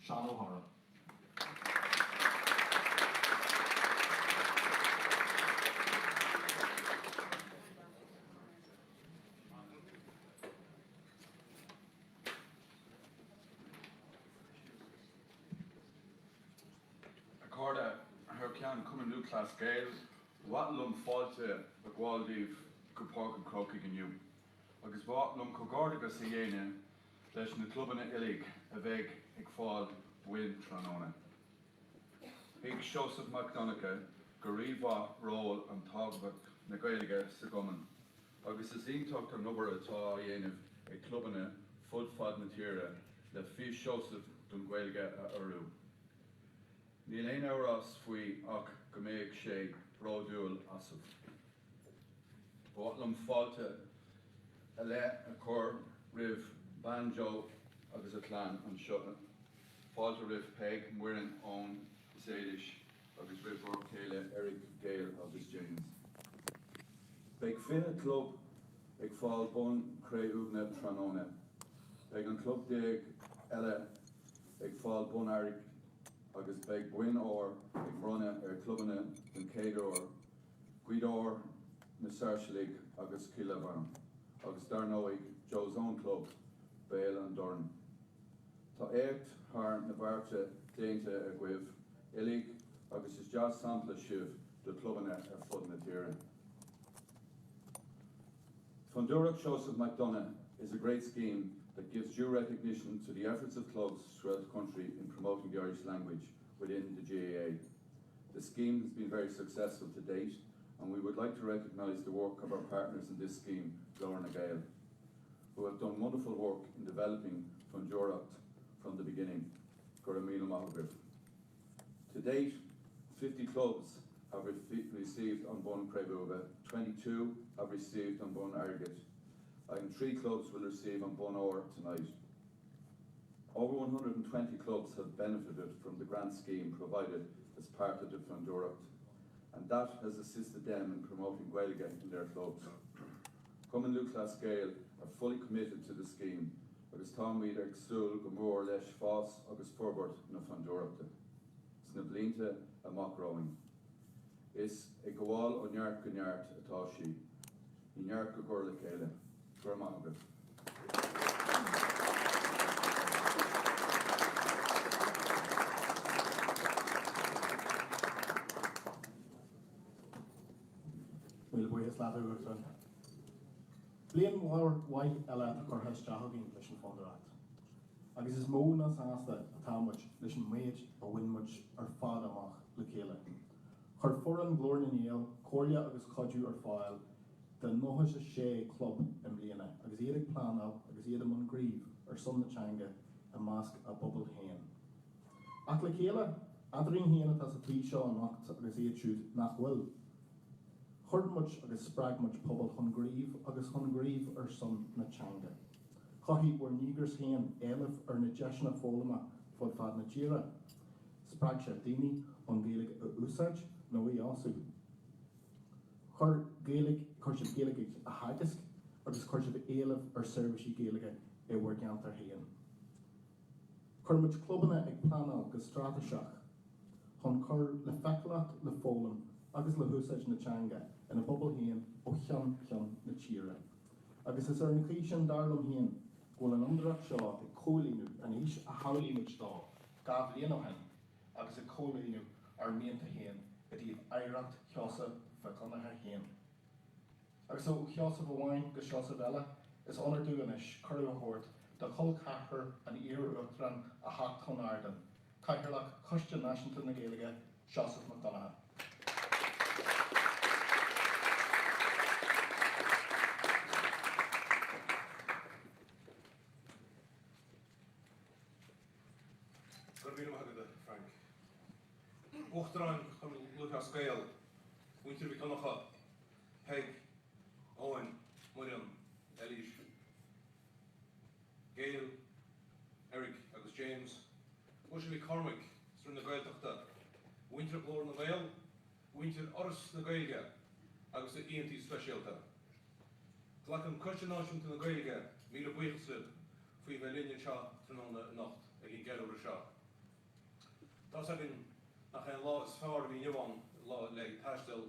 Sean O'Hara. Accorda, Chumainn Lúthchleas Gael, Watlum Fáilte, a Ghaeilge, Páirc and Chrócaigh and you. Agus Watlum Cogordaga sa dhéine, leis na clubanna illig, a bheith ag fáil buin tróna. Ag Sheosaimh Mhic Dhonncha, go riomha ról an tábhacht na Ghaeilge sa Ghumann. Agus is iontócht an nuair atá dhéanamh ag clubanna fud fad na tíre le fi Sheosaimh don Ghaeilge a orú. Níl aon árás faoi ach go mbeadh sé ráúil asamh. Bhotlam fáilte a le a chur rih banjo agus a chlán an seo. Fáilte rih peg muireann ón Éilis agus rih céile Ghaeil agus James. Beidh fiche club ag fáil Bhonn Chrócaigh tróna. Beidh an club déag eile ag fáil Bhonn agus beidh buin ag Bronnadh clubanna den céad Ghaeilge na Saoirsealaigh agus Ciallaimh agus darnóigh Joe's own club, Béal an Dorn. Tá éacht thar na bharte déanta a gcuibh, illig agus is deas sampla sibh do clubanna fud na tíre. Fondúireacht Sheosaimh Mhic Dhonncha is a great scheme that gives due recognition to the efforts of clubs throughout the country in promoting the Irish language within the GAA. The scheme has been very successful to date, and we would like to recognise the work of our partners in this scheme, Ghlór and nGael, who have done wonderful work in developing Fondúireacht from the beginning. To date, 50 clubs have received mbonn Chrócaigh, 22 have received mbonn Airgid, and 3 clubs will receive mbonn tonight. Over 120 clubs have benefited from the grant scheme provided as part of the Fondúireacht, and that has assisted them in promoting Ghaeilge in their clubs. Chumainn Lúthchleas Gael are fully committed to the scheme, agus táimid ag súil go mór leis fás agus forbairt na Fondúireachta. Sna blianta amach roing. Is ag go bháil ó neart go neart atá sí, I neart go gcóir le chéile. Gur maith agat. Mille buíochas leather goilteáin. Bliain mhór waith eile a chur heisteachtaí leis an Fondúireacht. Agus is mó na sásta atá muid leis an méid a bhain muid ar fad amach le chéile. Chur fuair an Ghlór na nGael, cóirle agus codú ar fáil de 96 club in bliana, agus iad ag plánál agus iad am an gríomh ar son na teanga a másc a bubal héin. Ach le chéile, adraíonn héana atá sa tí seo an nacht agus iad siúd nach bhfuil. Churd muid agus sprág muid pobl chun gríomh agus chun gríomh ar son na teanga. Chaithí bhar nígurs héan éileh ar na deisna fólama fud fad na tíre. Sprág sé daoine an Ghaeilge a úsáid nó í asú. Chur sé Ghaeilge a haghaidh agus chur sé éileh ar serviceí Ghaeilge I bhar geantar héan. Chur muid clubanna ag plánál go strátaseach, chun chur le feiceacht le fólam agus le húsáid na teanga ina bubal héan ó cheann na tíre. Agus is ar na clí sin darlam héan ghfuil an umdracht seo ag cólíonú an is a hálíimiid dá, gá bhliain ó hen, agus ag cólíonú ar mianta héan a dtíobh éireacht Sheosaimh feiconnatha héan. Agus ó Sheosaimh amháin go Sheosaimh eile is onar dúganis chuir a thuirt de chul cathair an iarúchtran a hacht chun airdan, caithearlach coiste náisiúnta na Ghaeilge Sheosaimh Mhic Dhonncha. Frank. Uchtrán Chumainn Lúthchleas Gael, Mhic Dhonncha, Peg, Owen, Mian, Eilish, Gael, Eric, agus James, Mhic Cormac, Srun na Ghaeilgeachta, Ghlór na Gael, Oras na Ghaeilge, agus the ENT Specialta. Tlacham coiste náisiúnta na Ghaeilge, míle buíochas faoi bheith líne seo tróna nacht ag I gceadúir seo. Tás agin nach an lá is fearr bhí nimháin lá le taistil,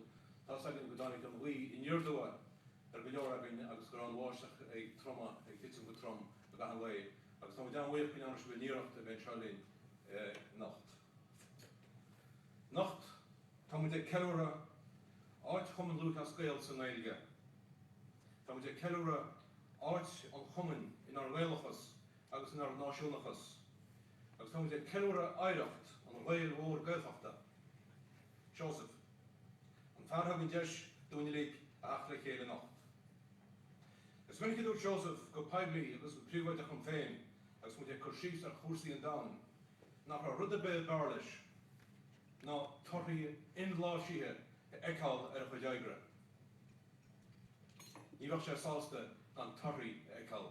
tás agin go dánig an bhuí in Iordua go leor agin agus go an bháisteach ag troma ag titim go trom go gahan le agus tá dan bhuiich bin annas bhí níireacht a bheith trálín nacht. Nacht tá mu ceúra áit Chumainn Lúthchleas Gael san Ghaeilge. Tá mu ceúra áit an Chumainn in ar Ghaeilechas agus in ar náisiúnachas. Agus tá mu ceúra aireacht an Ghael Ghlór Gaeltachta, Sheosaimh. An fearthagin deis dúine lí ach le chéile nacht. Is minic dúr Sheosaimh go paibli agus go príomhaide chun féin agus mu chur síos ar chúrsaí an dán nach ar rud a bé barlis ná torthaí inláisíthe eicáil ar a chuideagra. Ní bheadh sé sásta an torthaí eicáil.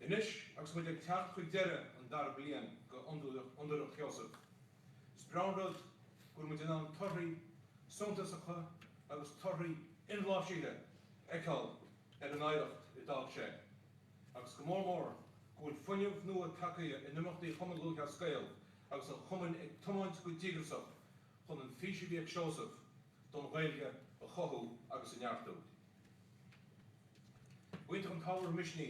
Inis agus mu teach chuig deire an dar blian go Fondúireacht Sheosaimh. Is Bronnadh gur mu an torthaí suntasacha agus torthaí inláisíthe eicáil ar an aireacht I dag sé. Agus go mór gúil fuinneamh nua tacaíochta in nimachtaí Chumainn Lúthchleas Gael agus an Chumainn ag tomáint go dígasach chun an físe bhí ag Sheosaimh don Ghaeilge a chothú agus an neartú. Bhainte an tábhar misní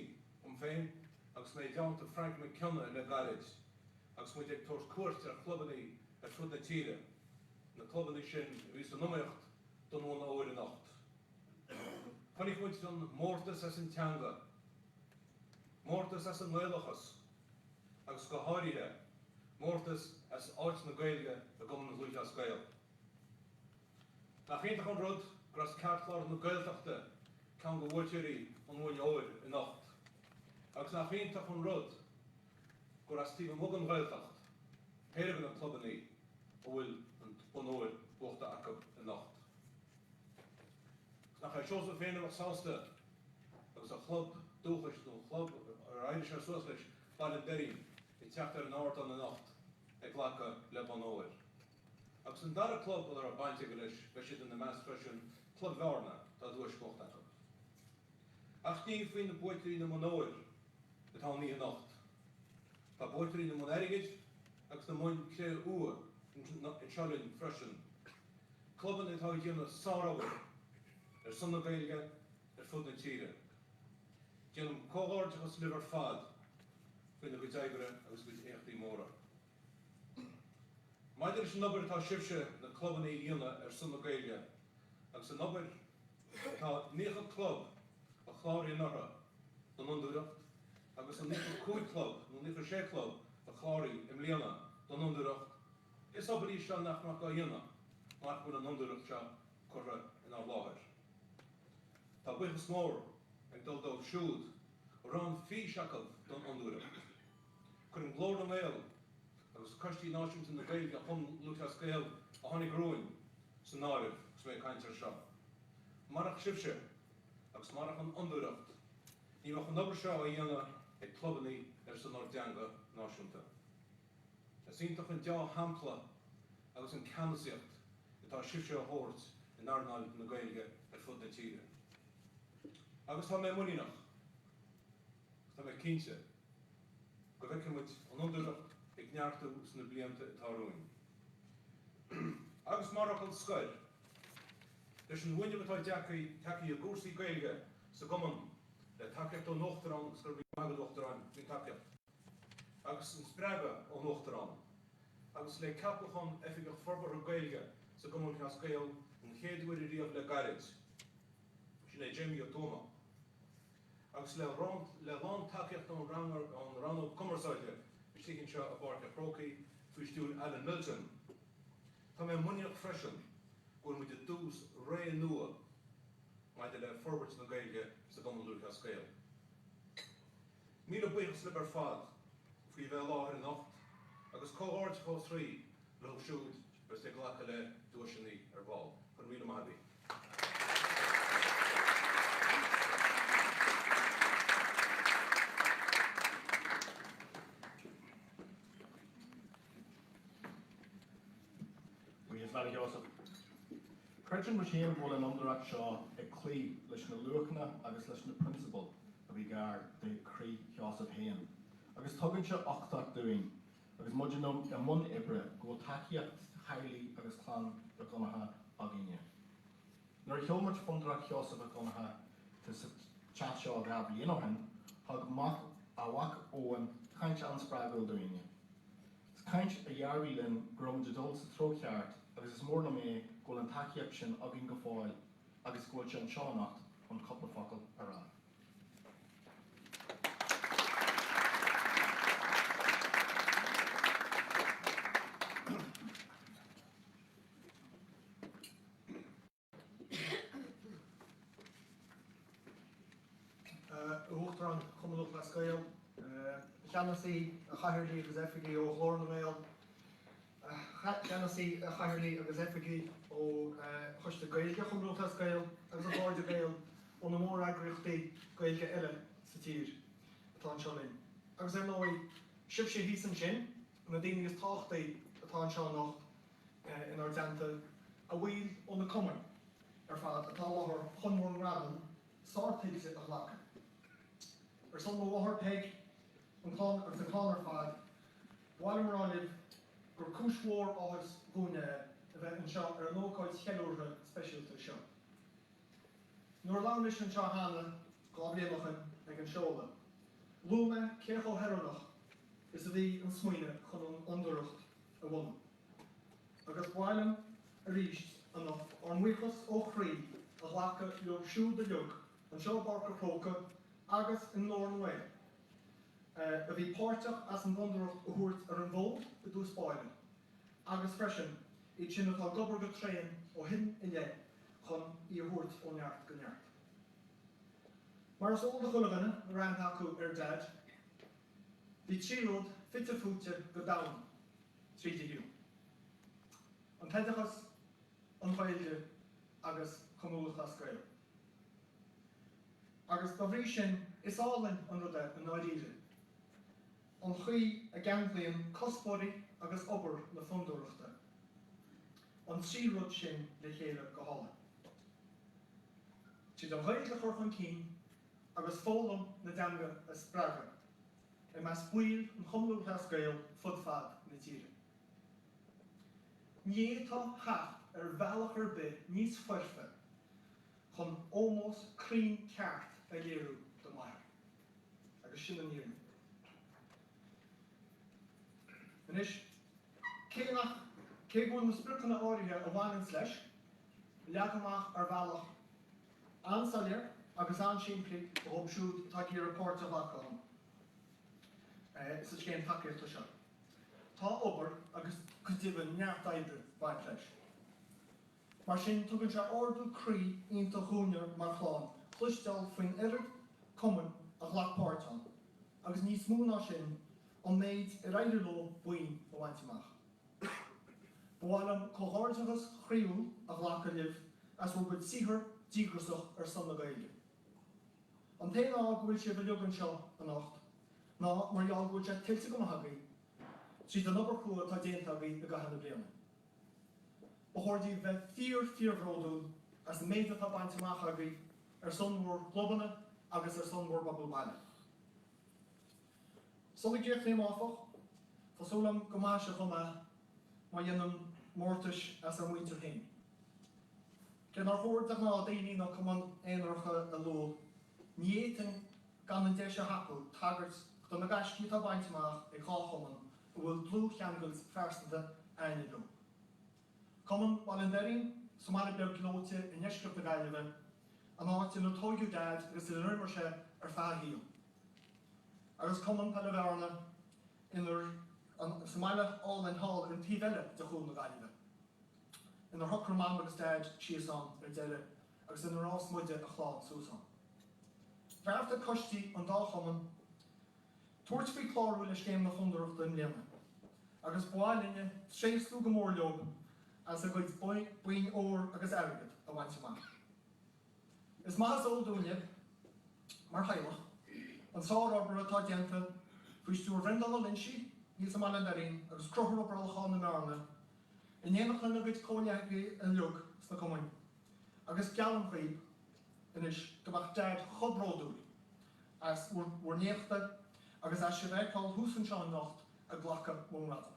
féin agus mé deanta Frank McKenna le Ghaeilge agus mu ag tuairt cuairt ar clubanna ar fud na tíre na clubanna sin bhís an numaíocht don bhna óir a nacht. Fannig muid don mórtas as an teanga, mórtas as an Ghaeilechas agus go háirithe, mórtas as áit na Ghaeilge a Chumainn Lúthchleas Gael. Nach féintach an rud gras ceartláir na Gaeltachta ceann go bhfuilteoirí an bhain óir i nacht. Agus nach féintach an rud gur as tíb mug an Ghaeltacht, péirgan an clubanna ó bhfuil an bhn óir buachta acu i nacht. Nach Sheosaimh féin ar sásta agus a chlub dúchais nó chlub ar Irish ar Suasleis bailin deirím I teacht ar an áirt an na nacht ag ghlacha le bhn óir. Agus an dara club ar a bainte go leis bheith siad in na meas freisin club bhearna tá dúis buachta acu. Ach ní faoin na buaitaí na bhn óir go tá ní a nacht. Tá buaitaí na bhn airgid agus na bhn clé ua in sealinn freisin. Cluban atá déanana sárábhar ar son na Ghaeilge ar fud na tíre. Déanam cógáirt agus libar fad faoin na bhuideagra agus bhuid éachtaí móra. Maidir is an nobar atá sibse na clubanna dhéanana ar son na Ghaeilge agus an nobar tá níocha club a chláirí nartha don Fondúireacht agus an níocha cúid club nó níocha sé club a chláirí im Líana don Fondúireacht. Is obair se nach go dhéanana nach bhfuil an Fondúireacht se curtha in á láthir. Tá buchas mór ag dul siúd ó ran fí seacail don Fondúireacht. Chur an Ghlór na Ghael agus costí náisiúnta na Ghaeilge a Chumainn Lúthchleas Gael a tháinig roin san áireamh gus mé caintear seo. Marach sibse agus marach an Fondúireacht. Ní bheadh an nobar seo a dhéanana ag clubanna ar san ordeanga náisiúnta. Is ionintach an deá hampla agus an canasiacht atá sibse a thabhairt in airnáil na Ghaeilge ar fud na tíre. Agus tá mé muíneach, tá mé cínte, go bhfeicemuid an Fondúireacht ag neartú san na blianta atá roin. Agus marach an scoil, leis an bhuiine atá tacaí a gúrsaí Ghaeilge sa Ghumann le tacaíocht ó nóchtarán agus gur bhí magad uachtarán bhí tacaíocht. Agus an spreibe ó nóchtarán, agus le capachán efigach forbar ó Ghaeilge sa Chumainn Lúthchleas Gael an chéadúir I riamh le Ghaeilge. Sin é Jamie ó Tóma. Agus le lán tacaíocht an ran ó Cummersáide, is tícinn seo a Páirc a Chrócaigh faoi stúr Alan Milton. Tá mé muineach freisin gur mu dús ré nua maidir le forbairt na Ghaeilge sa Chumainn Lúthchleas Gael. Míle buchas libar fad faoi bheith láthir in nacht, agus cóáirt chomh trí le siúd gus ag ghlacha le dúiseannaí ar bháil. Chun míle maithbí. Creidrean mar sin bhfuil an Fondúireacht seo ag clí leis na luachna agus leis na principal a bhí gar de chrí Sheosaimh féin. Agus tugann se 8 dúin agus muidirnum mbonn ibre go tacaíocht haghaidh agus clan do chunatha agéine. Nuair cheolmart Fondúireacht Sheosaimh Mhic Dhonncha tá sa chat seo gab líonóhan, thug mac a whac óan caint an sprágil doine. Caint a dhearbhíonn grom de dul sa tróceart agus is mór na mé go an tacaíocht sin agin go fáil agus go an seánacht an coppla focail ará. Chumainn Lúthchleas Gael. Cheannasaí a chaitheoirlí agus effigií ó Ghlór na Ghael. Cheannasaí a chaitheoirlí agus effigií ó chuiste Ghaeilge Chumainn Lúthchleas Gael agus a Bhord Gael ó na mór agrachtaí Ghaeilge eile sa tír atá anseo linn. Agus nói sib sé hí san sin na daoine is táchtaí atá anseo nach in ar deanta a bhfuil ó na Cumann ar fad atá láthair chun mór radan sáirtaigh a ghlacha. Ar son go bháthair peig an clán ar fad, bhaile mar anibh gur cúismhór áthas bhúna a bheith anseo ar an ócáid cheiliúrtha speisialta seo. Nuair lán leis anseo hána go bhléamachan ag an seola. Lúma céach ó Heranach is a bhí an smaoine chun an Fondúireacht a bhunn. Agus bhailim a ríist anach ar muochas ó chrí a ghlacha leor siúd a leog an seo Páirc Chrócaigh agus in Ghlór na Ghael. A bhí Páirc as an Fondúireacht a thuairt ar an bhód a dús báile. Agus freisin, iad sin atá gobar go tréan ó hin in le chun í a thuairt ó neart go neart. Mar is óla chlubanna a ran acu ar dad, bhí tríród fitte fúte go dain tríte hiú. An peidachas an Ghaeilge agus Chumainn Lúthchleas Gael. Agus ba bhrí sin is álainn an ruda an áidíre. An chuí a gceann cospóirí agus obair na Fondúireachta. An tríród sin le chéile go hála. Siad an Ghaeilge chur chun cinn agus fólam na deanga a sppraga. I meas buil an Chumainn Lúthchleas Gael fud fad na tíre. Níotá hath ar bhealach ar bith níos fuirfe chun ómós crín ceart a léirú do maithir. Agus sin an níorn. Inis, cé gúin na spriccanna áirithe a bhhainn leis, leagamach ar bhealach ansalir agus ansiimplí ó thobsúd tacaí report a bhacaim. Is a scéim tacaíochta seo. Tá obair agus go dtibh neart aibre bhaint leis. Mar sin tugann sé ordú crí ionta chúnear mar chláán, chluisteáil faoin irid Cumann a ghlach Páirc, agus níos mó ná sin an méid ar éidir ló buin ó bhainteach. Bhailim comhghairdeachas chríúil a ghlach a libh as bhfuil bud sihir dígrasach ar san na Ghaeilge. An taon á go bhfuil sé bh leogann seo an nacht, ná mar gheall go bhfuil sé tiltte go hagaí, tríd an obair cua tá déanta agaí a gahanna bliana. Bhórdí bheith fíor-fíorhródú as na méid atá bainteach agaí ar son mór clubanna agus ar son mór babal baile. Solig díoch léim áfach, fosúlam go máise chuma má dhéanam mórtais as ar muintir hain. Cén ar bhór ag ná daoine ná Cumann éonarcha a ló, níéitin gan an deise hapú tagart do na gaiscí tá bainteach ag cháchaman a bhfuil blú cheangals fersanta aine ló. Cumann bhil an deirinn somála beag glóte in neisceach na Ghaeilge an áit na tógiú dad agus in rimar sé ar fearhíal. Agus Cumann pelle bhearna inar an somála álainn hall ar an tíbheile de chuún na Ghaeilge. Inar thuchar mam agus dad Sheosaimh ar deile agus inar rás muide a chláán Suasan. Bhearta costí an dá Cumann, tuairt faoi chlárú le scéim na Fondúireachta in léana, agus bháilíne tréimhslú go mór leog as a gcuid buin óir agus airgid a bhainteach. Is maithas ódúine mar chailech an sáir obair atá déanta faoi stúr bhrindal a linsí níos am an darín agus crothar obair a cháin na mearna in dhéanach lena gcuid cóneagaí a leog sna Cumann. Agus gealam chuoib inis go bach dad chobródú as bhór néachta agus as sé bheith cáil hús an seán nacht a ghlacha Bronnadh.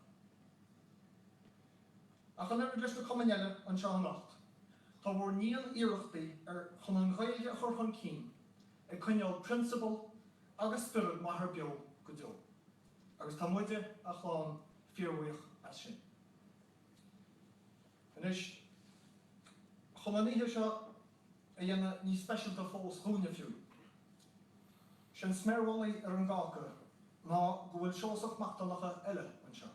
Ach an erbyn leis na Cumainn an Seosaimh tá bhór níl iarachtaí chun an Ghaeilge a chur chun cinn ag coinneáil principal agus spirit maithir beo go deo. Agus tá muide a chláán fíormhaoch as sin. Anois, chun an ihe seo a dhéanamh ní speisialta fós dhúine fiú. Sin smearholaí ar an gácha ná go bhfuil Sheosaimh Mhic Dhonncha eile an seo.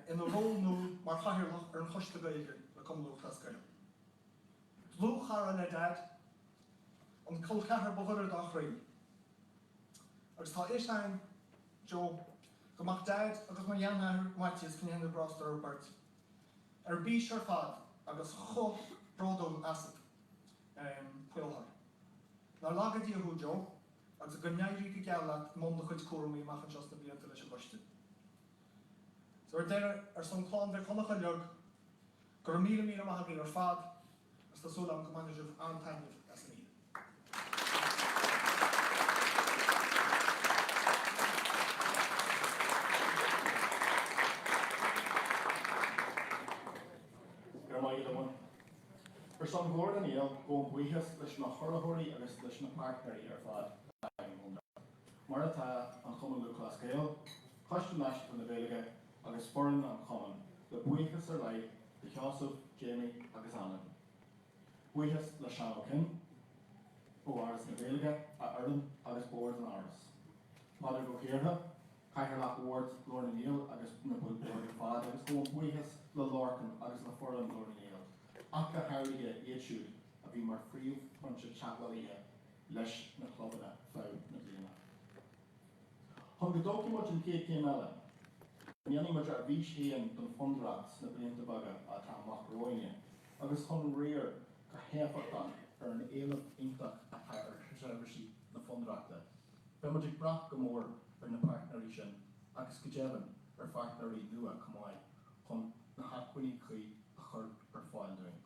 In a rol nó mar chaithreach ar an choiste Ghaeilge le Chumainn Lúthchleas Gael. Lúchar an dad an colcathair boghar dá chraí. Agus tá éistein Joe go mac dad agus mar dheannair maitis cinn na brastar ar bart. Ar bís ar fad agus cho brodom asad puilthar. Ná lágad díobhú Joe agus go neairí go gealacht món na chuid cuairmaí machchan seos na blianta leis a bhaiste. So ar deire ar son chlán bheith chunacha leog gur míle maithagaí ar fad as tá súlam go manaisih antainmh as ní. For some Ghlór an Ghael go buíochas leis na choraitheoirí agus leis na páirceoirí ar fad mar atá an Chumainn Lúthchleas Gael, Chlubanna na Ghaeilge agus forann an Chumainn le buíochas ar leith de Sheosaimh, Jamie agus Anna. Buíochas le sean ó cinn ó áras na Ghaeilge a Ireland agus bord an áras. Páirc go chéartha, caiithir leat ward Ghlór an Ghael agus na bord ar fad agus go buíochas le lorcan agus le forann Ghlór an Ghael. Ach a hairige éisiúd a bhí mar fríomh chunse teaghlaithe leis na clubanna fáil na bliana. Chun go dóiciúid an céad céim eile, níanaimid ar bhís héan don Fondúireacht na blianta baga a tá amach roiine, agus chun riar go héafachán ar an éileamh iontach a thar seirbhísí na Fondúireachta. Beimiid ag brath go mór ar na partneirí sin, agus go deimhin ar partneirí nua Chumainn chun na hacuiní chuí a chur ar fáil doing.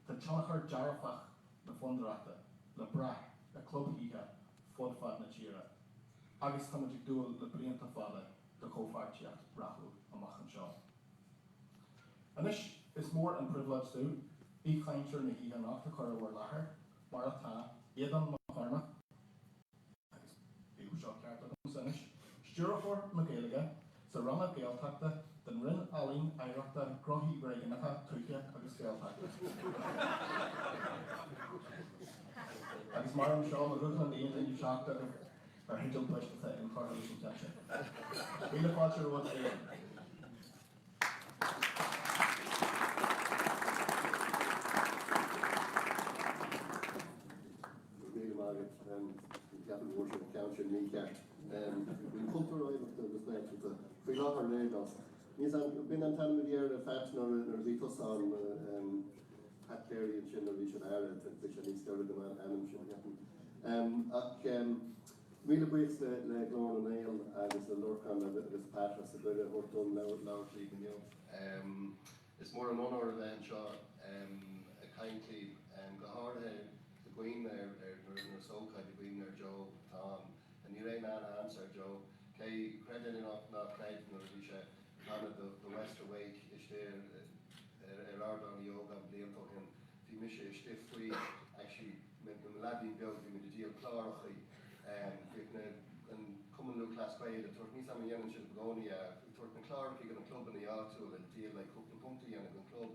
Tá teanachar dearfach na Fondúireachta le brath a clubaithe fudfad na tíre, agus tá muid dúil le blianta fada de chomhpháirtíocht brathú amach an seo. Anois is mór an privilege dú, bí chaintear na híthe nach a chur bhar láthair, mar atá iad an marnach, agus bíú seo ceart an sanis, stúrachóir na Ghaeilge sa ranna Gaeltachta den rinn alín éireachta grothí breiganacha tuiche agus Gaeltachta. Agus mar an seo na rúdna líon in seachta ar hidil pleistithe in Correlation Teaching. Míle fáilte rud éan. Míle mágad, ceapan bhór sin ceann ní ceart. Bhín cultúr éireachta agus leitúta, faoi láthair léireach. Níos bin an tanna dhéar a fat nar bhíchas an hatléirí an sin a bhí sin air bhí sin níos deir go anam sin heapan. Ach míle buíochas le Ghlór an Ghael agus le Lorcan agus Páirc sa buile ortún leabhartlaí go nniu. Is mór an honor le seo a caintlí go háirithe go gcuoin ar ócáid go gcuoin ar Joe Tom a ní ré ná answer Joe cé credit nach credit nó bhí sé the West Awake is there Ardon yoga bliantochen die misje stiff free actually met een laddie build die met de deal cláraithe een Chumainn Lúthchleas Gael het wordt niet samen jongens in Begonia het wordt een cláraithe een club in de jaar toe en deal like op de punten en een club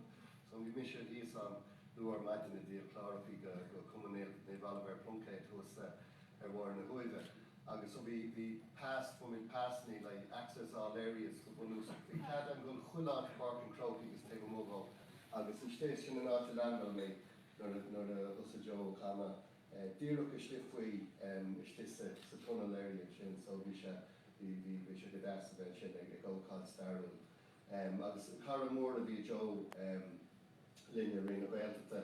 so die misje die is aan door met de deal cláraithe go Chumainn de valver punkheid was waren een goede agus so we passed from in passing like access all areas go bonus we had an go chuid Páirc and Chrócaigh is take mobile agus in station in out land on me nor the us Joe Kama dearlook is stiffway is this a tunnel area chin so we should get asked about chin like go called Starl agus Caramore the Joe linear in a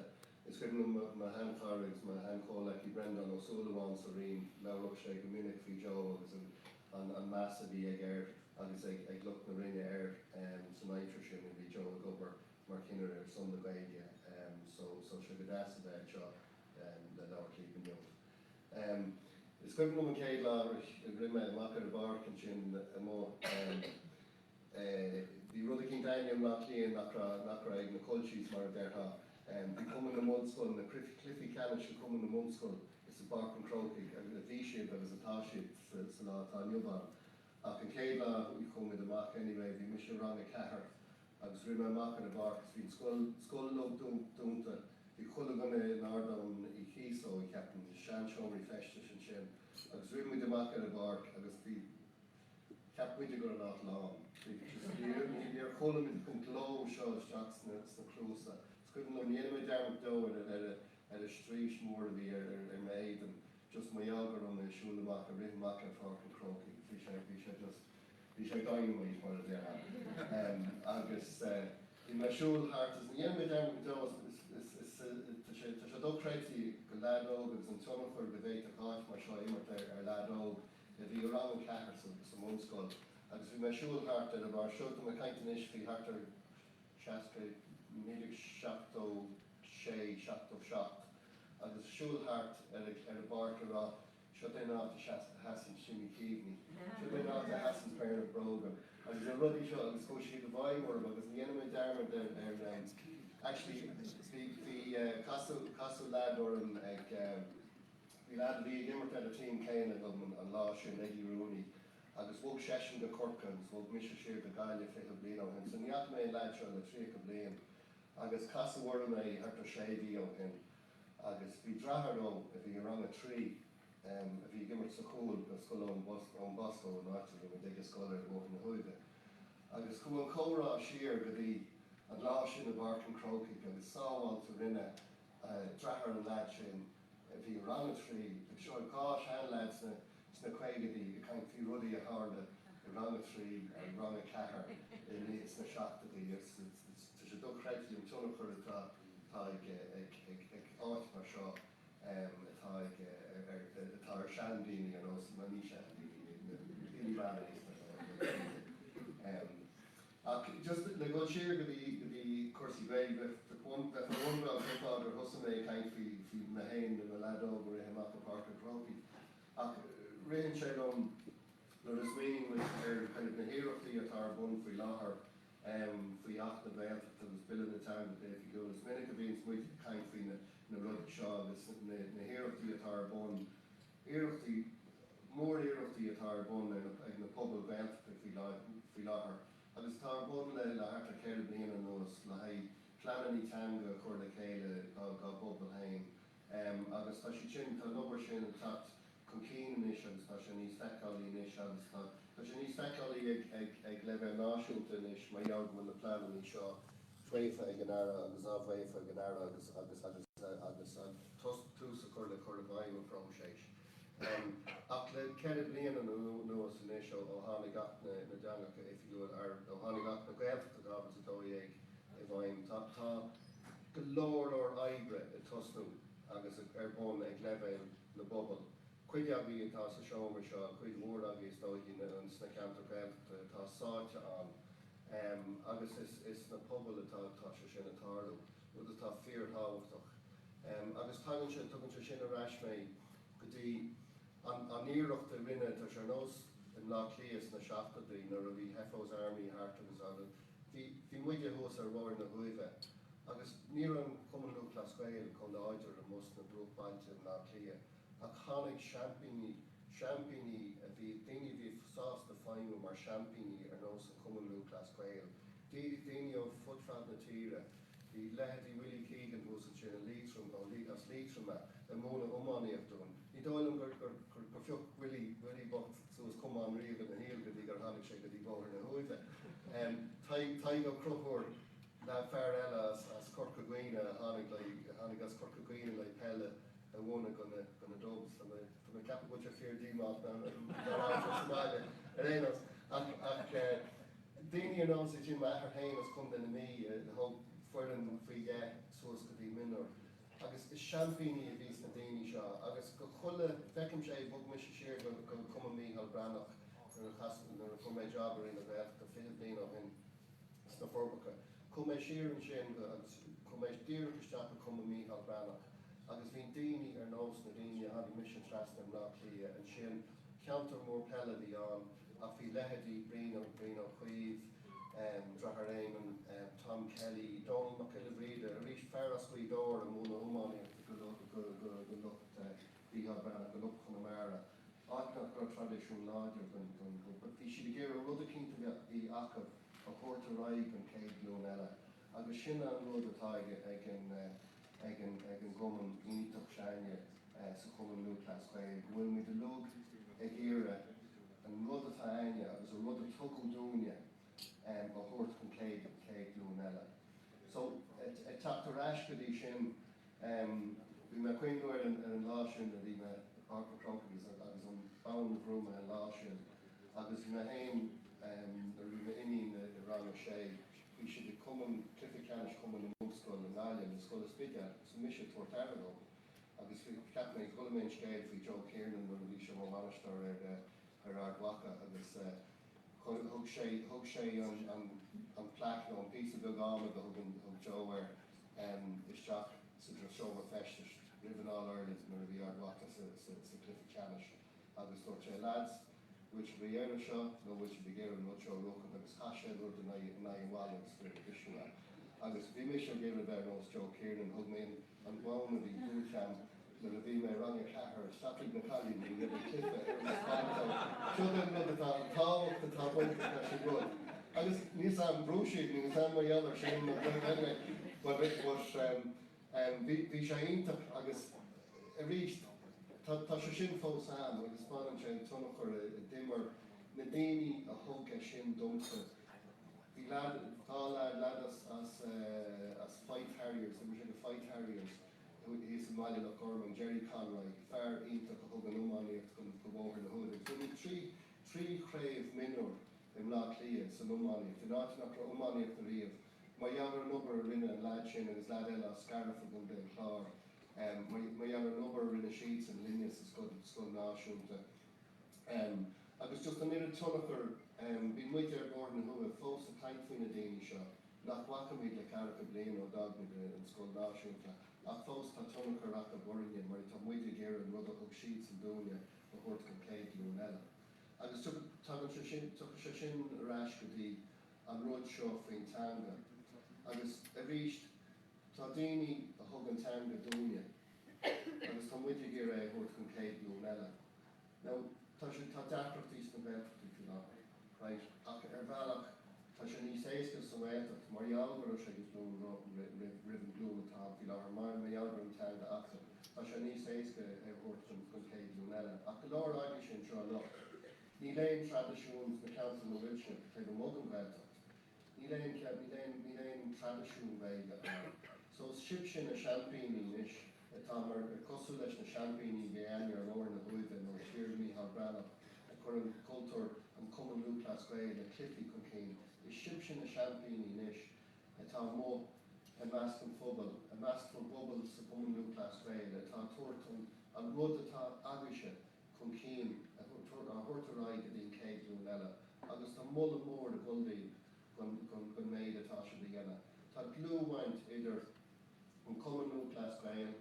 it's given my hand carvings, my hand call like Brendan O'Sullivan, Serene, Laura Shea, Dominic Fee Joe, and Massa the Air, agus I look the ring air, some nitrogen in the Joe Gubber, Markiner, or some of the Ghaeilge, so should be asked about Joe, the Laura keeping you. Is good no McKay Lárich, a grimme Macker Bark and Chin Mo. The Ruddy King Daniel Lockley and Nakra Egg Nacolchis Mar Derha. Becoming the Mundskull and the Cliffy Cannon should come in the Mundskull. It's a Bark and Chrócaigh, and a V-shape that is a Taship, Salah Tanyoban. I can Kayla, we come with the Mac anyway, the Mission Ranga Cahar. I was really Mac and the Bark, it's been Skull Love Dunta. The Cullagana Nardon, Ikiso, Captain Shan Shomri Festish and Shin. I was really with the Mac and the Bark, I was the Cap Winter got a lot long. You're calling me the Glow, Shaw, Jackson, it's the closer. It's good enough, the enemy down at a street more of the maid and just my younger on the shoulder mark, a written mark and Páirc and Chrócaigh. We should dynamite what they have. Agus, in my shoulder heart, is the enemy down with those, it's a dog crazy, a lad og, it's in tunnel for the debate of half my show, a lad og, if you're around Cacker, some Mundskull. Agus in my shoulder heart, that about showed them a kind of niche, the heart of Shaska, Medic Shapto, Shay, Shapto Shop. Agus shoulder heart at a barker rock. Shut in off the Hassan Shimmy Keaveney. Shut in off the Hassan's parent Brogan. And there's a ruddy shot, I was going to see the Weimar, because the enemy down there, actually, the Castle lad or the lad of the Gimmer the team Kane and Lash and Eddie Rooney. I was woke Sheshin the Corkins, woke Misha Shear the Ghaeilge for the Blin on him. So the Atme lad shot the Trick of Blin. I was Castle Warrame, Hector Shavy on him. I was the Draharo, if you're on a tree. If you give it so cool, the skull on Bosco and actually we take a scholar walking the hood. I was cool Cora sheer with the Lash in the Bark and Chrócaigh, and the saw on to Rinna, Drahar and Latchin. If you're on a tree, the short gosh and lads, it's the Quaig the kind of ruddy a hard, the wrong a tree, and wrong a caher, and it's the shock that it's a duck crazy and tunnel for the top, like art for sure. Tar Shandini and also Mani Shandini in just the good share to the Corsi Bay, but one well father Husame kind of Mahain and the lad over him at the Páirc and Chrócaigh. Rain shed on there is meaning with kind of the hero of the Bhonn for Ghlór, for Yacht the Belt that was built in the town that if you go, as many could be in Smith kind of in the Rud Shaw, the hero of the Bhonn. More ear of the Bhonn and the pub of Belt if we Ghlór. I was Bhonn la harta Caird Blian and those Lahai Clanany Tanga Chrócaigh got bubble hain. I was Tashi Chin to number Shin and Tat Cookeen initials, Tashanis Faculty initials, Tashanis Faculty egg level Nashut inish, my yard when the plan and Shaw. Twafa Ganara, agus Avwafa Ganara, agus Tus a Curla Curlavine from Shash. After Kenneth Lean and Noah's initial, Ohani got the Danaka, if you would, or Ohani got the Ghaeilge to Gobbles at Oeg, if I'm top, Ghlór or Ibre, a Tusnu, agus Bhonn egg level, the bubble. Quid Yabi, Toss a Shomer Shaw, Quid Ward Agis, Doggin, and Snakanto Ghaeilge, Toss Sacha on. Agus is na pobl atá sé sin a Tharla, rud atá fear táhachtach. Agus tagann sé sin a rais mé go dtí an íireacht a rinne tá sé nós in Lúthchleas na seachtaí nar a bhí Heffo's Army hart agus an. Bhí muide thós ar roir na Ghaeilge. Agus níor an Chumainn Lúthchleas Gael chun láidir a mus na brúchbainte in Lúthchleas. Ach tháinig champigny a bhí daoine bhí sás na fáinú mar champigny ar nós an Chumainn Lúthchleas Gael. Daoine ó futfad na tíre, bhí leheadí Willie Keegan was an sin a lítrum ó as lítrum a móna ómánaíocht dún. Ní dóilm gur fioch Willie bocht so as cumán riamh an híal go dtí gur tháinig sé go dtí bóthar na Ghaeilge. Taig ó cruthúir na fear eile as Chrócaigh tháinig as Chrócaigh le pelle a bhna gona dobs from a cap which I fear D-Malt now Daoine an also Jim her hain has come to me the whole foreign free source could be minor. Agus is champagne a vís na Daoine seo. Agus go chuile fecim sé bug mis sér go come me hal Bronnadh ar a chasan ar a come job in the belt the fifth Daoine of him snaforbacha. Come sér an sin agus come dear to stop come me hal Bronnadh. agus bhín daoine ar nós na daoine a haí mission tras na mnáchlí an sin ceantar mór peladí an a bhí leheadí brín ó chuid Drachar Éimen, Tom Kelly, Donald McIlvreid, a rís ferras go dór a múna umáí go lucht bíhabhena go lucht Connemara. Átnach gur tradiisiún láidir gon but bhí siad géir a rud a cinnta í acah a chuirta raig an céad blún eile. Agus sin an rud atá ag an goman ionitach seine sa Chumainn Lúthchleas Gael. Bhfuil mi de lug ag éire an rud atá aine agus a rud a tugadh dúine a chuirt an céad blún eile. So, taptar eiscadí sin, bhí me cuinúir an láisiún a bhí me Páirc Chrócaigh agus an bán bhrúma an láisiún. Agus bhí me hain a bhí me inín a rang sé, bhí siad cumann clificeannis cumann na múscoil na nGael na scoil spige sa mise tuairtearagó. Agus bhí ceapna ag chulamén scéid bhí Joe Kiernan mar bhí sé má manistar ar ardhacha agus thug sé an plac nó an písa beáma go thug Joe ar isteach sa drosóga festis ribbon all Ireland mar bhí ardhacha sa clificeannis. Agus dúirt sé lads, which be éire seo, nó which be géir an mucho rocan agus hashe nur de naíháil agus for isisiúna. Agus bhí mé sé géir bheith nós Joe Kiernan thug mé an bhána bhí dúcham na bhí mé rang a cethir statig na chalín bhí le clifa ar na fáiltá. Siúdan na atá táhacht atá buinte na sé rud. Agus níos an brúisiid níos an mar dheallar sé na bhaine but it was bhí sé ionntach agus a ríist tá sé sin fós am agus spáin sé tunnach ar a dimmer na daoine a thug é sin domsa. Bhí tá lad as fight harriers, a mar sin fight harriers hís an maiile le gorman Jerry Conroy, fear ionntach a thug an umáíocht go bhógar na húd. Bhí trí chréibh minúr im lá clia san umáíocht, in áitinach le umáíocht a riamh. Má dheagar an obair a rinne an lad sin agus lad eile a scarfa gon den chlár. Má dheagar an obair rinne sheets an linne sa scoil náisiúnta. Agus just an iad tunnachar bhí muid ar bord na hua fós a caiint faoin na daoine seo nach bhacaimid le carcha bliain ó dagmid an scoil náisiúnta. Ach fós tá tunnachar ach a bhorine mar tá muid a géir an rud a thug sheets an dúine a chuirt go céad blún eile. Agus tugann sé sin arás go dtí an rud seo faoin teanga. Agus a ríist tá daoine a thug an teanga dúine agus tá muid a géir é chuirt go céad blún eile. Now, tá deachtartaí na bhealtaí tú lá. Right? Ach ar bhealach tá sé níos éasca sa bhéaltacht mar dhealgar sé gus blún ribbon blún atá bhí lá mar dhealgar an teanga achta. Tá sé níos éasca é chuirt go céad blún eile. Ach go leor aige sin seo lucht. Ní léon tradiisiún na Council na Wiltshire ag an mugam bhéaltacht. Ní léon tradiisiún bhéige an. So sib sin a champagní is atá mar cosú leis na champagní bhéanaí ar lóir na huimhin nó tíirmí há Bronnadh a chur an cultúr an Chumainn Lúthchleas Gael a clifí chun cinn. Is sib sin a champagní is atá mó a measc an phobal, a measc an bubble sa Chumainn Lúthchleas Gael atá tuairtún an rud atá agaise chun cinn a thuirta raig a dtíon céad blún eile. Agus tá mulla mór a guldaí gon méid atá se dhéana. Tá glúhaint idir an Chumainn Lúthchleas Gael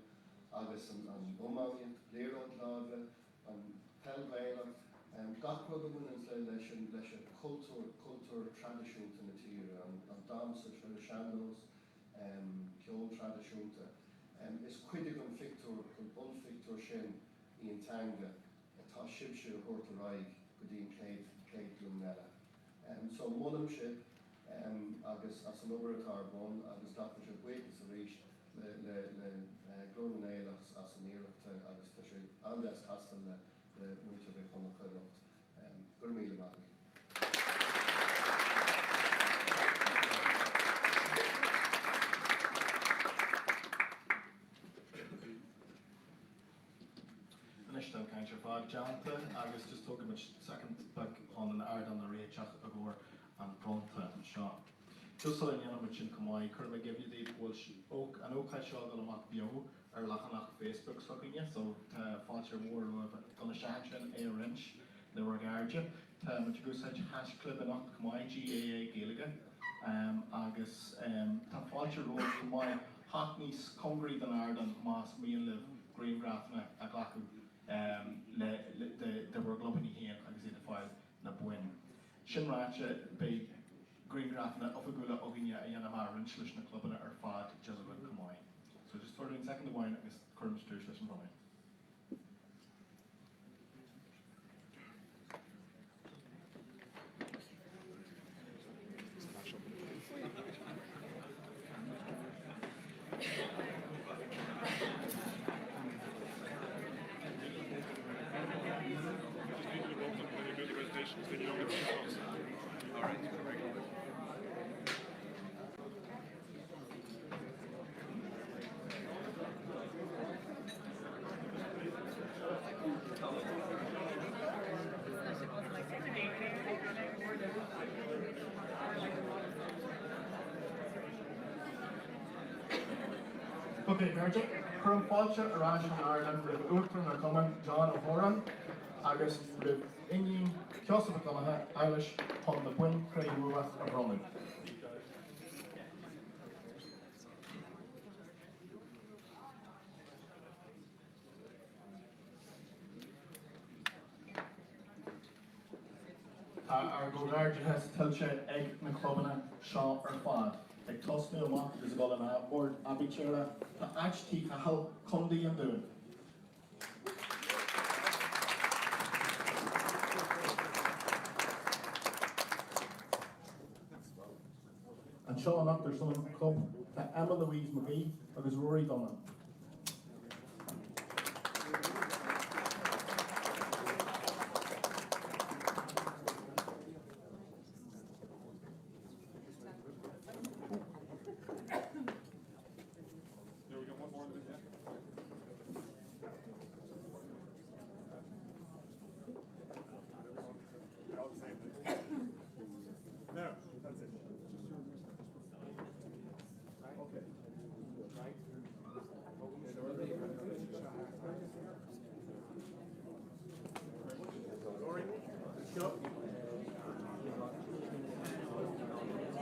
agus an umáíocht, léireoid láimhe, an peilbhéileacht, gach rud a bhain leis an cultúr tradiisiúnta na tíre, an damsa tre a seanós, ceol tradiisiúnta. Is cuidig an fictúr, an bunfictúr sin í an teanga atá sibse a chuirta raig go dtíon céad blún eile. So mullam sib agus as an obair atá Bhonn agus dachar sé buchas a ríist le Ghlór as an éireachta agus tá sé andas tastal le muinte bheith chun chuireacht. Gur míle maith. Nistan kind of fog janta, agus just talking about second back on an ard on the Rachach a Ghlór and Bronnadh and Shaw. Just so in Yanamachin Kamai, could I give you the Welsh oak and ócáid Shaw on a mock bio or Lachanach Facebook sucking you, so Falcher War on a Shanchan a wrench, the Ghaeilge, but you go such hash clubanna Kamai GAA Ghaeilge, agus Falcher Road Kamai Hackney's Congri than Arden, Mas, mian Green Grafna, a Glacu, the were globally here, I can see the file, the Bhonn. Shinracha, big Green Grafna, Offagula, Oginia, Yanamar, and Schlichna Clubanna, or Fad, Jesuit, Chumainn. So just for the second wine, I guess, current Schlichna Chumainn. Okay, Merge, from Fáilte around in Ireland, with Ultron or Common, John O'Horan, agus with Indian, Sheosaimh Mhic Dhonncha, Irish, on the Bhonn, Chrócaigh, of Bronnadh. Our Ghlór has tilche egg na clubanna, Shaw or Fad. Ag tosna amach is gal an board abichera ta HT kahal condi and doing. And Sean up there's some club ta Emma Louise McGee agus Rory Donnan.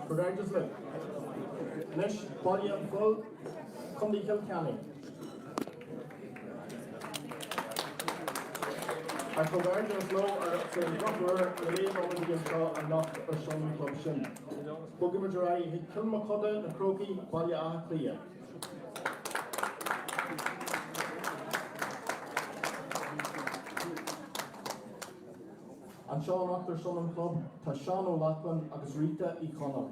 Courageously. Nish, body up full, come to Kilkenny. Our courageous low are saying not were the lead over the game and not a strong club shin. Bugamajarai, he killed Makoda, the Chrócaigh, Balya Aha Clia. And Sean after Sunham Club, Tashan O'Loughlin, agus Rita Econo.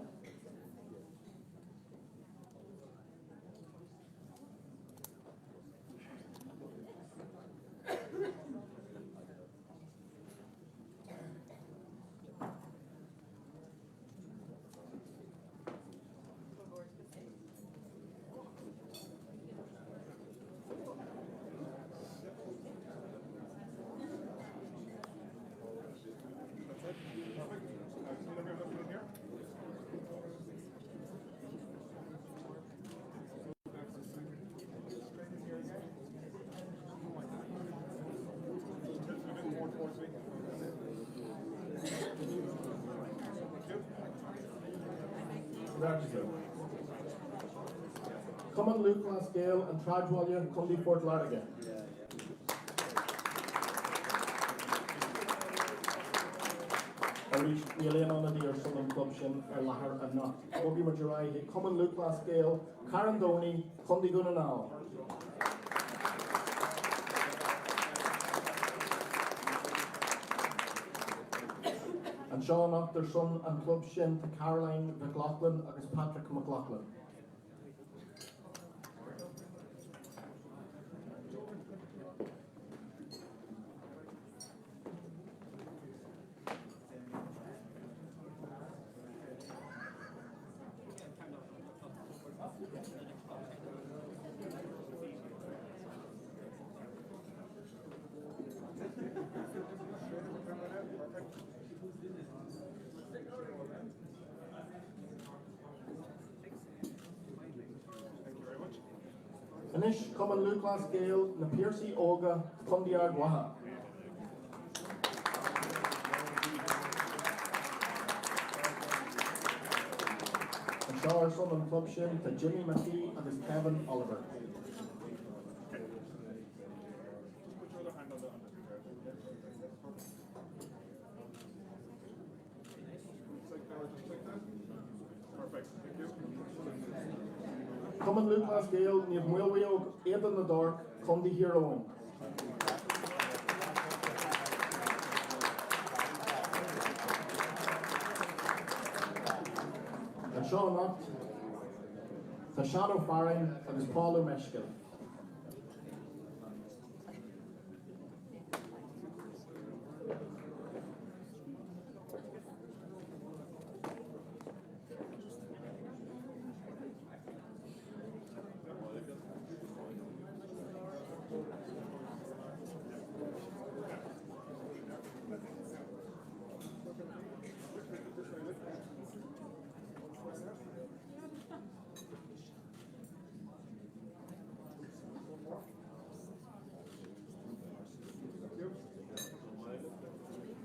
Chumainn Lúthchleas Gael and Tradwallia Cundy Fort Larriga. I reached Neil on the dear Sunham Club Shin Lahar and not. Buggy Majarai, Chumainn Lúthchleas Gael, Karen Doney, Cundy Gunanal. And Sean up their son and Club Shin to Caroline McLaughlin agus Patrick McLaughlin. Anish Chumainn Lúthchleas Gael na Piercy Olga Cundiard Waha. And seo ar son an club sin tá Jimmy McKee agus Kevin Oliver. Chumainn Lúthchleas Gael níomh muilmhaíodh éad na dark chun dí hiróin. An seo amacht tá Sean O'Farrell agus Paul O'Meshgill.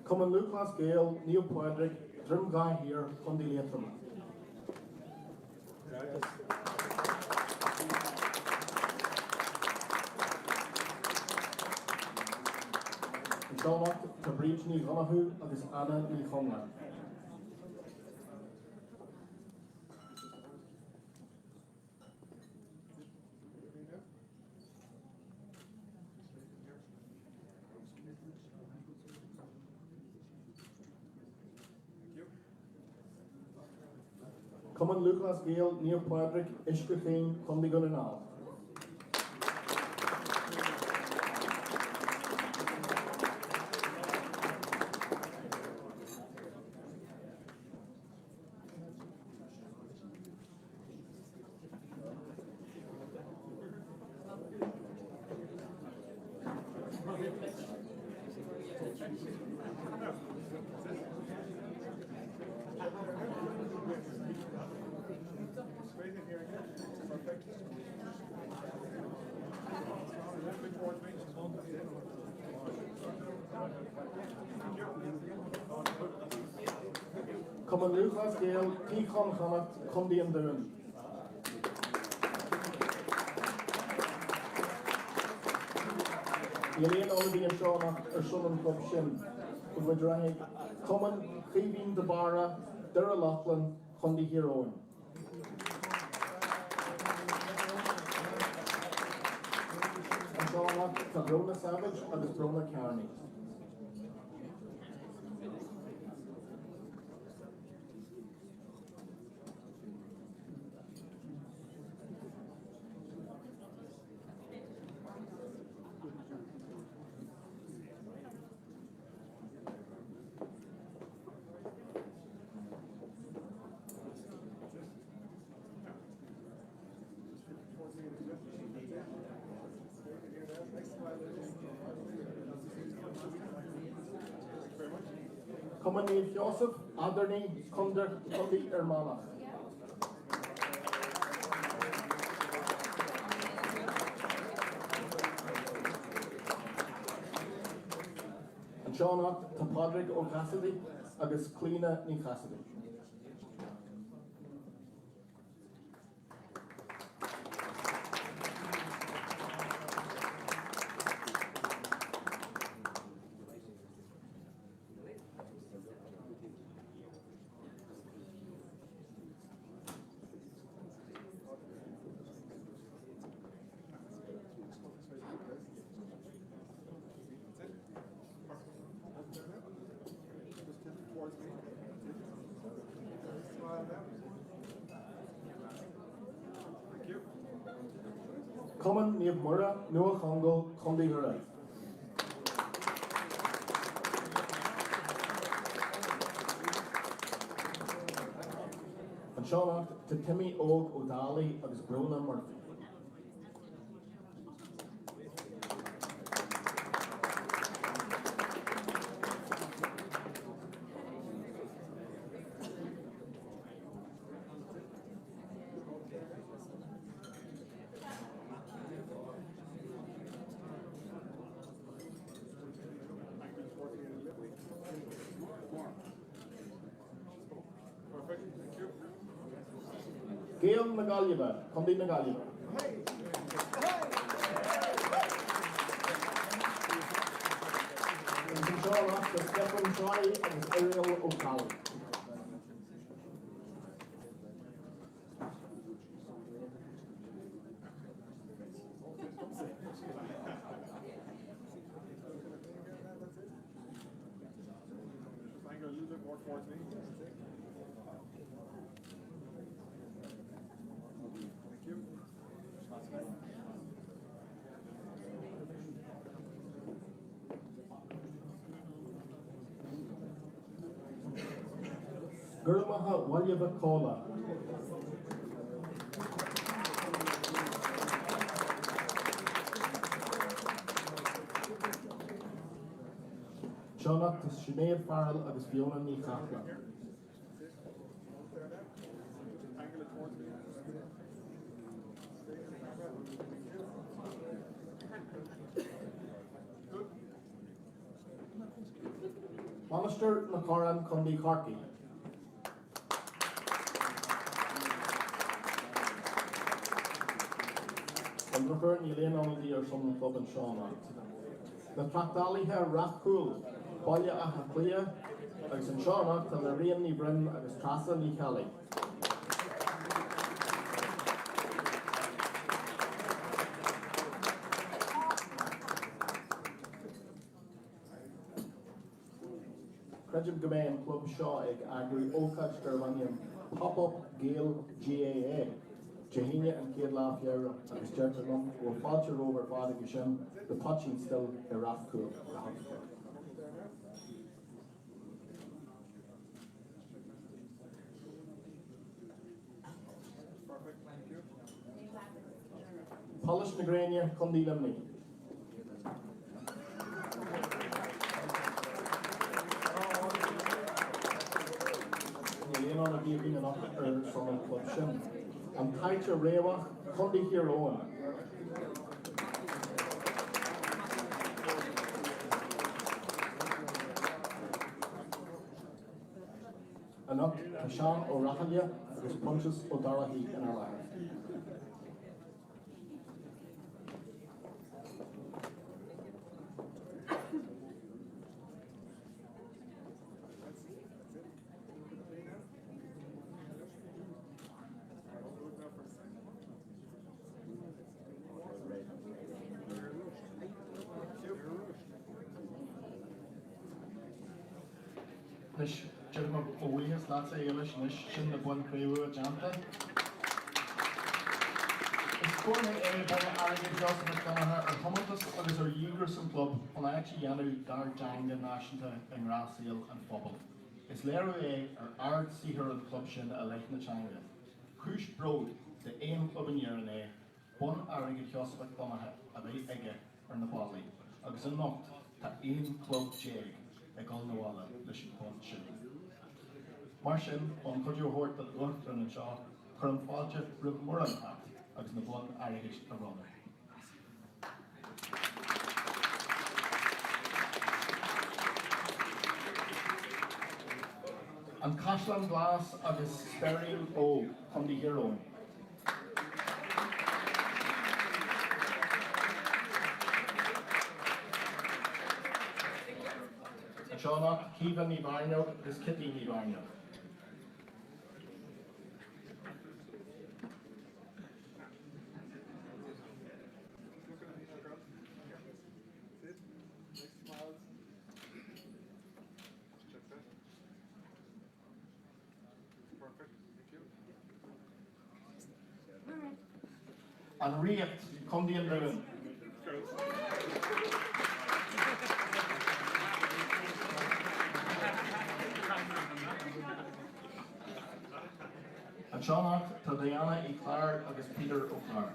Chumainn Lúthchleas Gael, Níl Páirc, Drim Gaith here, chun dí léitrim. An seo amacht tá Bríd ní Ghonathu agus Anna ní Chumla. Chumainn Lúthchleas Gael, Níl Páirc, Iscrachéin, chun dí Gunnanáil. Chumainn Lúthchleas Gael, Tí Chun Chanacht, chun dí an Dún. Iléon Olivia an seo amacht ar son an club sin, go bhfuil raigh Chumainn Chríbhín de Barra, Dara Loughlin, chun dí hiróin. An seo amacht tá Bronnadh Savage agus Bronnadh Kearney. Chumainn Sheosaimh Mhic Dhonncha ar Mánach. An seo amacht tá Páirc ó Cassidy agus Clíne ní Cassidy. Chumainn níomh mura nua chongal chun dí hura. An seo amacht tá Timmy Óg O'Daly agus Bronnadh Murphy. Gael na Ghaeilge, Condy na Ghaeilge. Sean off the Stephen Troy and Ariel O'Connell. A little bit more towards me. Thank you. Gurmaha Walyava Kola. Seanach to Sinead Farrell agus Fiona ní Tharla. Angle it towards me. Good. Monaster na Coran Condy Corky. And refer ní léon only or some club and Sean. The Tractalithe Rathcool, Bolia a Haclia, agus an Seanach to the Rian ní Bryn agus Trasa ní Kelly. Credible Gael Club Chrócaigh agri ócáid pop-up Gael GAA. Jehenia and Kid Laugh Yara and his gentleman were falter over Father Gishem, the touching still a Rathcool. Perfect, thank you. Polish Nagrania, Condy Limney. Leon of Giving and up from a club Shem. And Taita Rewa, Condy Hero. And up Kashan O'Rahalia, agus Punches O'Darahi in our life. Nish, Jeremy O'Williams, that's a Elish, Nish, Shin the Bhonn Crewu, Janta. It's going to a Bhonn Arrogant Sheosaimh Mhic Dhonncha or Hummus, or is our Ugerson Club, on actually Yanu, Dar Janga, Nashanta, and Rasil and Fobble. It's Lero A, or Ard Seher and Club Shin, a Lake na Changa. Kush Broad, the AIM Club in Yerine, Bhonn Arrogant Sheosaimh Mhic Dhonncha, a Bay Ege, or Napoli. Agus a Nocht, the AIM Club Jag. A Galnawala, Lishin Pont Shin. Marshin, on Kujo Hort, the Lurtron and Shaw, Curran Falcha, Rib Muran Hat, as the Bhonn Arrogant Arona. And Cashlan Glass, agus Sterling O, from the Hero. Seanach, Kiva ní Barno, is Kitty ní Barno. Perfect, thank you. And Riet, come the Ruin. And Seanach, to Diana E. Clark, agus Peter O'Clark.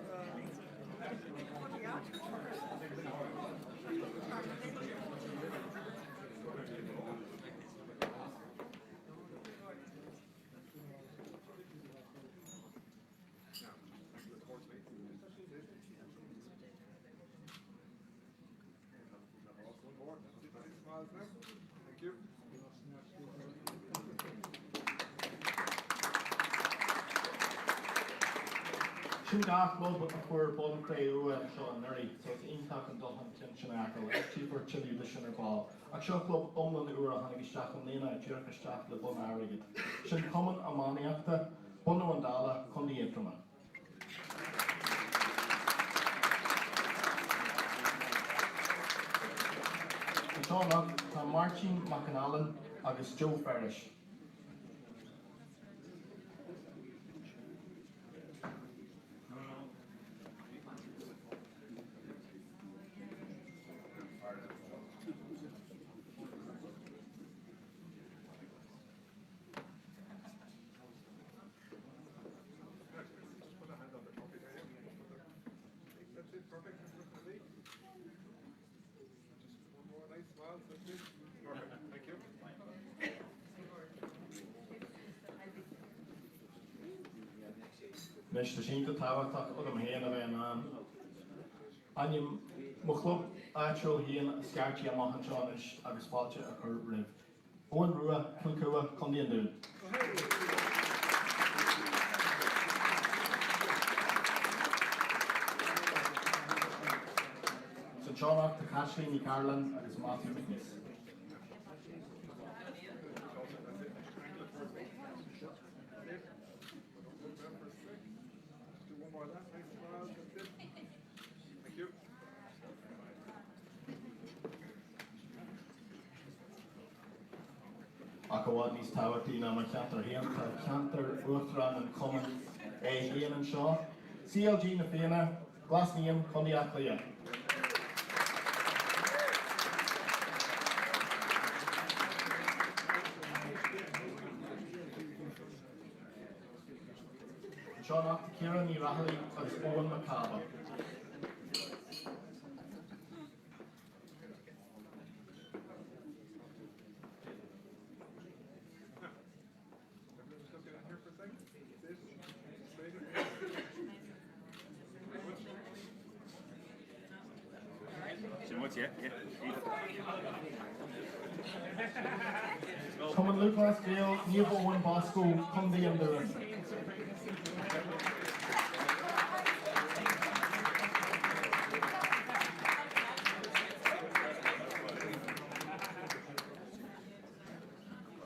Thank you. Sin gach club a chuir Bhonn Craú an seo an nuirí, so it's ionach an dul an tin sin acail, it's cheaper chili the sin ar ball. Ach seo club omlan uair a hanig isteach an léna tíorach isteach le Bhonn airigid. Sin cumann ammánaíochta, Bhonn an Dála chun the intraman. Seánach tá Martin McAnallen agus Joe Ferris. That's it, perfect. One more nice smile, that's it. Perfect, thank you. Nes de sin go táhachtach am héana a bheith an. Anim mo club áitseó híon a scartí amach an agus fáilte a chur rih. Bhonn rua Cilcua chun the dún. So Seánach de Cashleen í Carolan agus Matthew McNeese. Do one more last nice smile, that's it. Thank you. Ach bhád níos táhairtaí ná mar ceantar héan tá ceantar uachtarán an cumann héan an seo. CLG na féine, glasníon chun the aclaíoch. Seánach de Ciaran í Rathlaí agus Owen Macaba. Everyone just look at here for a second. Sit. Straight in. So much, yeah. Chumainn Lúthchleas Gael, Níomh Owen Bosco, chun the dún.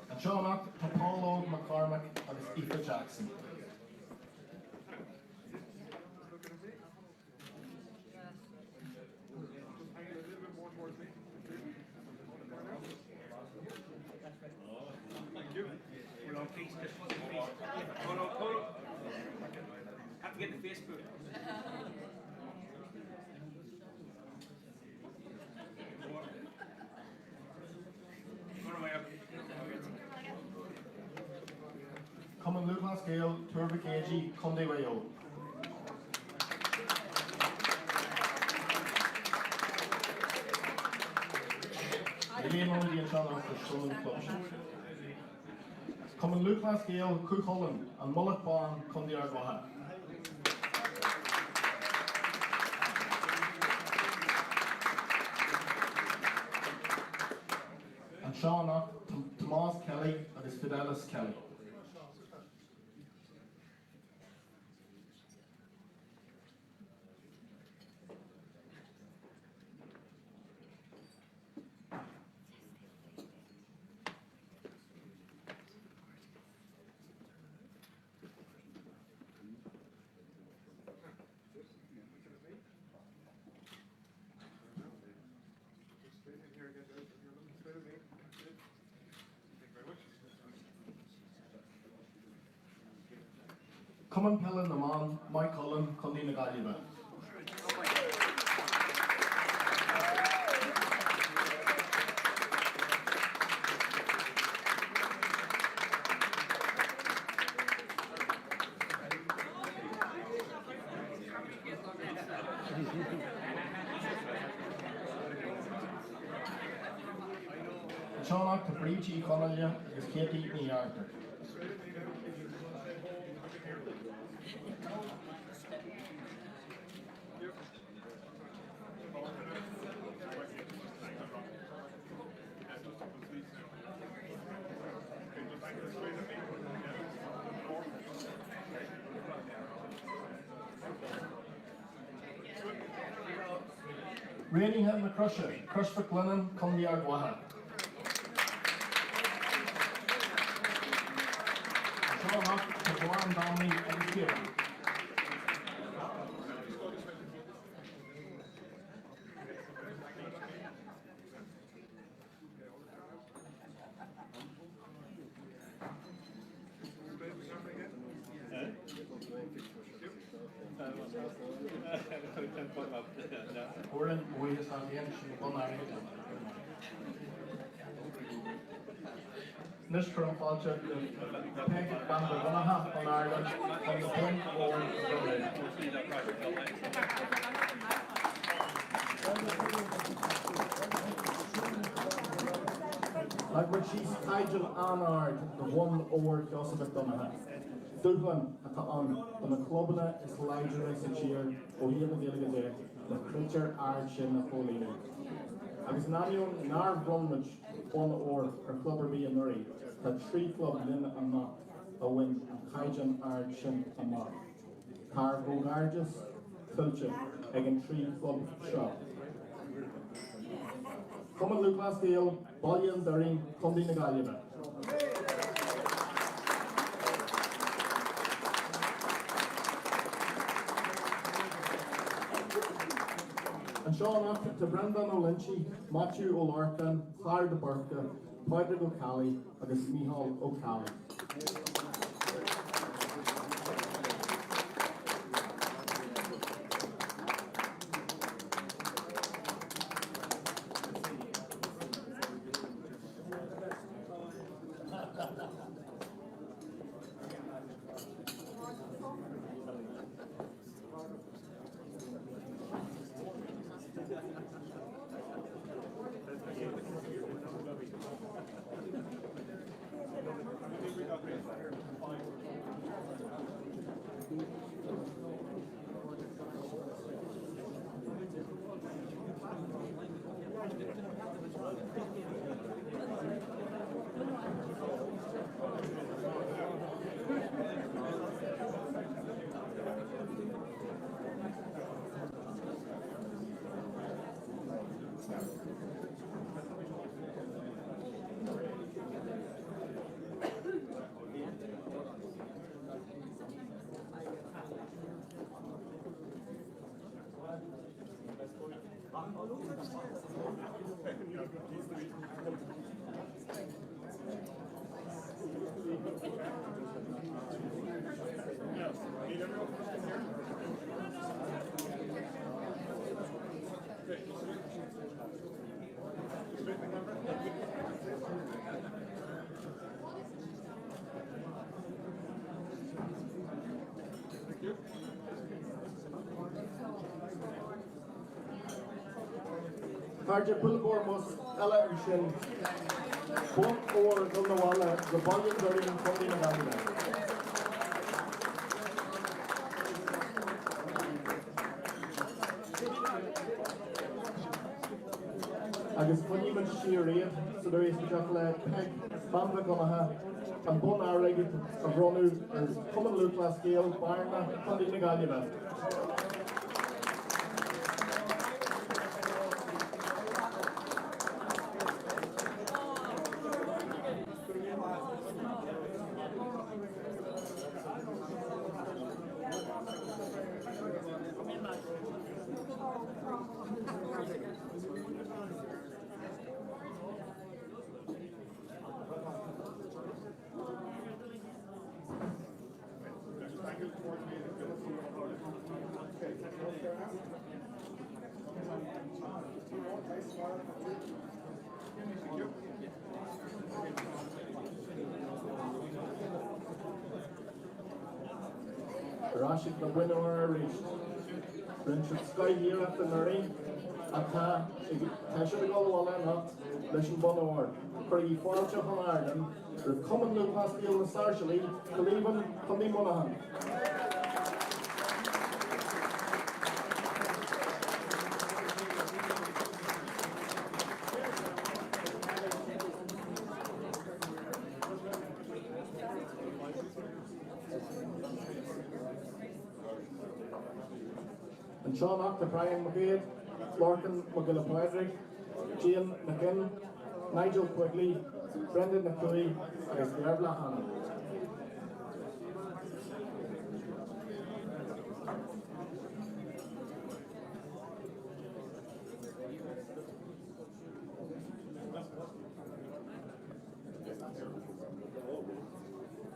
And Seánach tá Paulo McCormack agus Aoife Jackson. Look at me. Just hang it a little bit more towards me. Thank you. Hold on, please. Hold on. Have to get the Facebook. Chumainn Lúthchleas Gael, Turbic AG, Cundy Wayo. Million only in Seánach for Chumainn Club. Chumainn Lúthchleas Gael, Cúchullen, and Mullet Bhonn, Cundy Argwaha. And Seánach, Tomás Kelly, agus Fidelis Kelly. Straight in here again, guys. You're looking straight at me. That's it. Thank you very much. Cumann Pillan Naman, Mike Cullen, Cundy na Ghaeilge. Seánach to Brídí Connellia agus Katie ní Arthur. Straight at me now. Look in here. Yep. Raining head na crusher, crush for Glennon, come the Arguaha. Sean Ock, to Bhonn, Domini, and Kieran. Oren, we just have the entry on our Nish from Fondúireacht Sheosaimh Mhic Dhonncha on Ireland on the point or like when she's Nigel Anard, the one over Sheosaimh Mhic Dhonncha. Dublin on the clubanna is Ghaeilge and cheer o here the Ghaeilge the creature archin of holy name. Agus nanion nar Bronnadh one or clubber be a nurry that three club lin a mock a win Chaijan archin a mock. Car go garges, culture again three club shop. Chumainn Lúthchleas Gael, Bhonn during Condé na Ghaeilge. And Sean Ock to Brendan O'Lynch, Matthew O'Larkin, Claire de Burka, Páirc O'Cally, agus Micheál O'Cally. Páirc Bulbormus, Ella Ushin, Bhonn or Ghlór, the Bhonn during Condé na Ghaeilge. Agus funny man sheer so there is the chocolate peg, Bamba Gonaha, and Bhonn Áraigh of Bronnadh as Chumainn Lúthchleas Gael, Páirc, Condé na Ghaeilge. Rashid the winner reached. Richard Sky here at the Nuri. Ata, should go all in up. Listen, Bhonn for you for out of Ireland. The Chumainn Lúthchleas Gael the Sarchally, Cleveland, Condy Monaghan. And Sean Ock to Brian McGaid, Lorcan McGill Jean McKinn, Nigel Quigley, Brendan McCoy, agus Ghlór Blahan.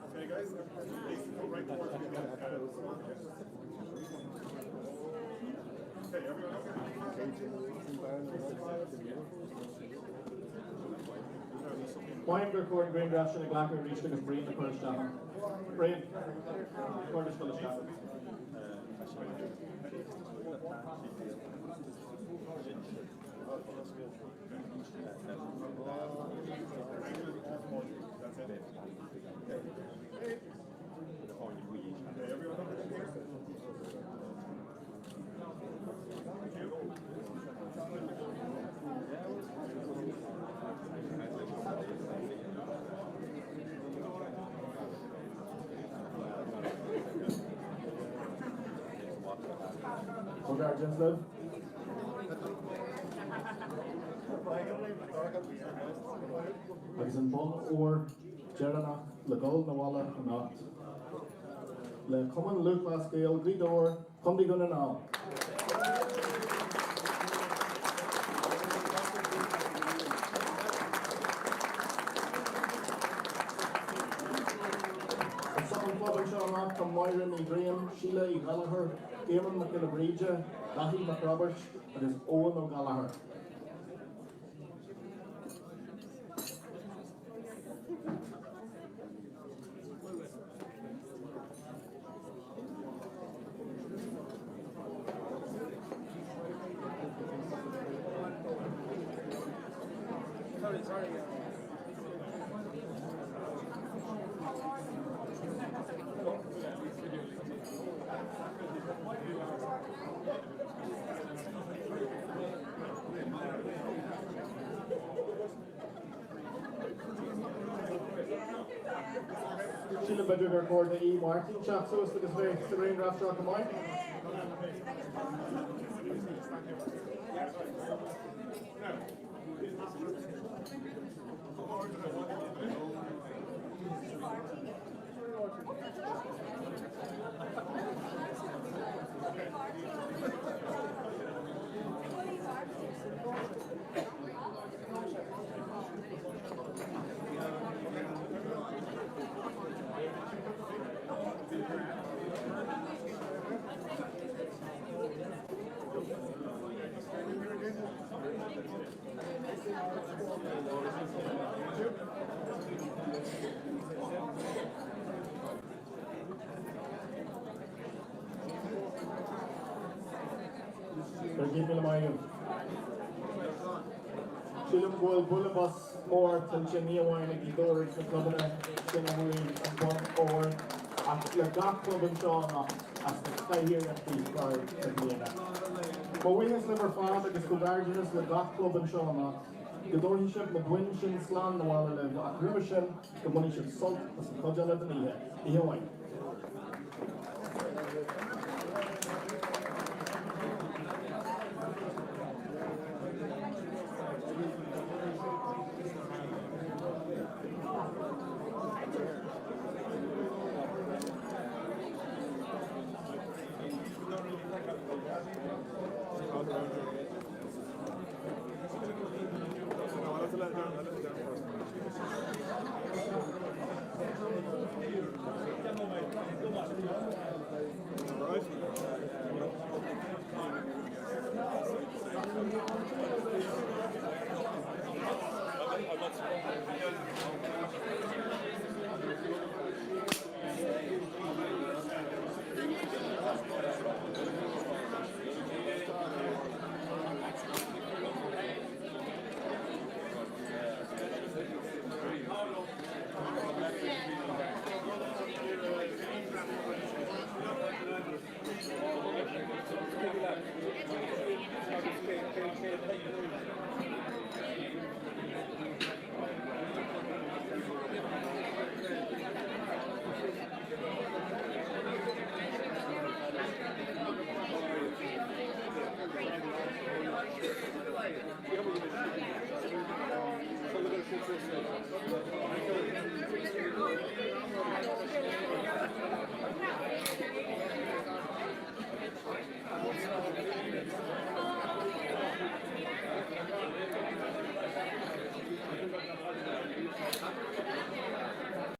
Okay, guys, please go right towards me again. Okay, everyone Wine record Green Draft in a Glacker reached in a brain the first time. Brain, Cornish Village Staff. Congratulations, agus an Bhonn or Jeranach le Gael na Walla Nacht le Chumainn Lúthchleas Gael Ghlór Cumdi Gunna Ná. Seonacht from Myron and Graham, Sheila and Gallagher, Eamon McGillibreja, Dahi McRobert, and his Owen O'Gallagher. Sheila Bedouin record the E. Martin chat so as to this way the rain draft shot combined. Sheila Gold Bullabus more than Chimney Wine and Ghlór the clubanna Chinahui and Bhonn or at the Gach Club and Sean as the sky here at the car in Vienna. But we have never found that the Scobarginus the Gach Club and Sean the Dornship, the Dwinshin, Slan, the Walla, the Agrimishin, the Moniship Salt, the Kojala, the Hawaii.